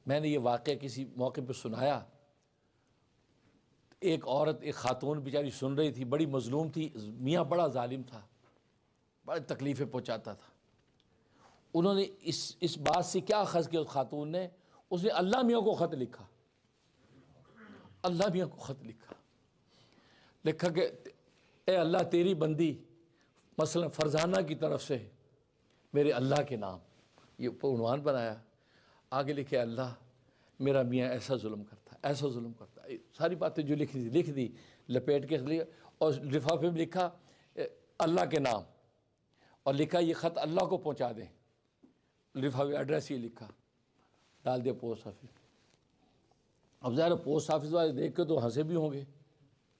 میں نے یہ واقعہ کسی موقع پہ سنایا، ایک عورت، ایک خاتون بیچاری سن رہی تھی، بڑی مظلوم تھی، میاں بڑا ظالم تھا، بڑی تکلیفیں پہنچاتا تھا۔ انہوں نے اس بات سے کیا اخذ کیا، اس خاتون نے، اس نے اللہ میاں کو خط لکھا، اللہ میاں کو خط لکھا کہ اے اللہ تیری بندی مثلا فرزانہ کی طرف سے میرے اللہ کے نام، یہ عنوان بنایا، آگے لکھے اللہ میرا میاں ایسا ظلم کرتا ہے، ایسا ظلم کرتا ہے، ساری باتیں جو لکھ دی لپیٹ کے لیا، اور لفافے میں لکھا اللہ کے نام، اور لکھا یہ خط اللہ کو پہنچا دیں، لفافے ایڈریس یہ لکھا، ڈال دیا پوسٹ آفس۔ اب ظاہر پوسٹ آفس والے دیکھ کے تو ہنسے بھی ہوں گے،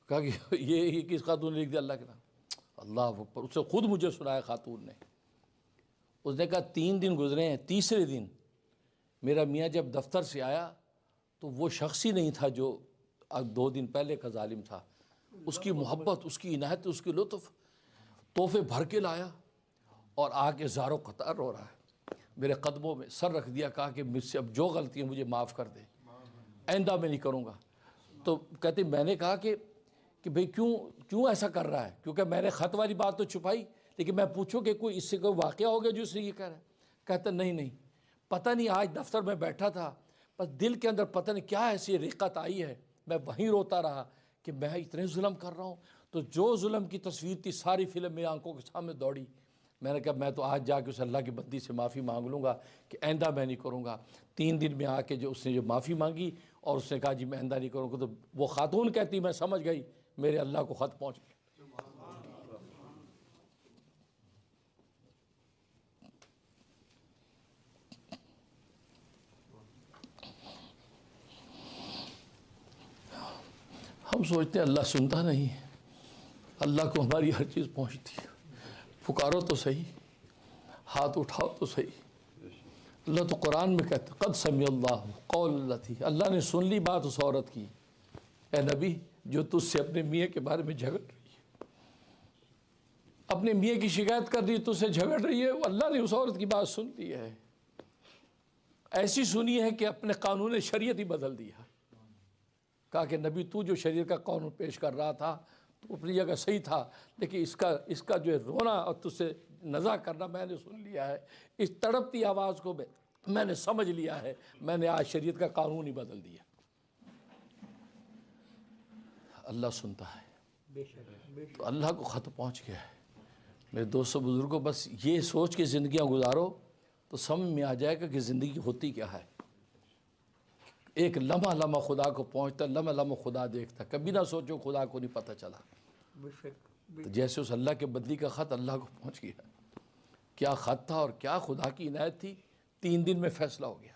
کہا کہ یہ کس خاتون نے لکھ دیا اللہ کے نام، اللہ اکبر۔ اس سے خود مجھے سنایا خاتون نے، اس نے کہا 3 دن گزرے ہیں، تیسرے دن میرا میاں جب دفتر سے آیا تو وہ شخص ہی نہیں تھا جو 2 دن پہلے کا ظالم تھا، اس کی محبت، اس کی عنایت، اس کی لطف، تحفے بھر کے لایا، اور آ کے زار و قطار رو رہا ہے، میرے قدموں میں سر رکھ دیا، کہا کہ مجھ سے اب جو غلطی ہے مجھے معاف کر دے، آئندہ میں نہیں کروں گا۔ تو کہتے میں نے کہا کہ بھئی کیوں ایسا کر رہا ہے، کیونکہ میں نے خط والی بات تو چھپائی، لیکن میں پوچھوں کہ کوئی اس سے کوئی واقعہ ہو گیا جو اس نے یہ کہہ رہا ہے؟ کہتا نہیں، پتہ نہیں آج دفتر میں بیٹھا تھا، بس دل کے اندر پتہ نہیں کیا ایسی رقت آئی ہے، میں وہیں روتا رہا کہ میں اتنے ظلم کر رہا ہوں۔ تو جو ظلم کی تصویر تھی ساری فلم میری آنکھوں کے سامنے دوڑی، میں نے کہا میں تو آج جا کے اس اللہ کی بندی سے معافی مانگ لوں گا کہ آئندہ میں نہیں کروں گا۔ 3 دن میں آ کے جو اس نے جو معافی مانگی اور اس نے کہا جی میں آئندہ نہیں کروں گا، تو وہ خاتون کہتی میں سمجھ گئی میرے اللہ کو خط پہنچ گیا۔ ہم سوچتے ہیں اللہ سنتا نہیں ہے، اللہ کو ہماری ہر چیز پہنچتی ہے، پکارو تو صحیح، ہاتھ اٹھاؤ تو صحیح۔ اللہ تو قرآن میں کہتے قد سمع اللہ قول التی، اللہ نے سن لی بات اس عورت کی، اے نبی جو تجھ سے اپنے میاں کے بارے میں جھگڑ رہی ہے، اپنے میاں کی شکایت کر رہی ہے، تجھ سے جھگڑ رہی ہے، اللہ نے اس عورت کی بات سن لی ہے، ایسی سنی ہے کہ اپنے قانون شریعت ہی بدل دیا، کہا کہ نبی تو جو شریعت کا قانون پیش کر رہا تھا تو اپنی جگہ صحیح تھا، لیکن اس کا جو رونا اور تجھ سے نزاع کرنا میں نے سن لیا ہے، اس تڑپتی آواز کو میں نے سمجھ لیا ہے، میں نے آج شریعت کا قانون ہی بدل دیا۔ اللہ سنتا ہے، تو اللہ کو خط پہنچ گیا ہے۔ میرے دوستوں بزرگوں، بس یہ سوچ کے زندگیاں گزارو تو سمجھ میں آ جائے گا کہ زندگی ہوتی کیا ہے۔ ایک لمحہ لمحہ خدا کو پہنچتا، لمحہ لمحہ خدا دیکھتا، کبھی نہ سوچو خدا کو نہیں پتہ چلا۔ تو جیسے اس اللہ کے بدلی کا خط اللہ کو پہنچ گیا، کیا خط تھا اور کیا خدا کی عنایت تھی، 3 دن میں فیصلہ ہو گیا۔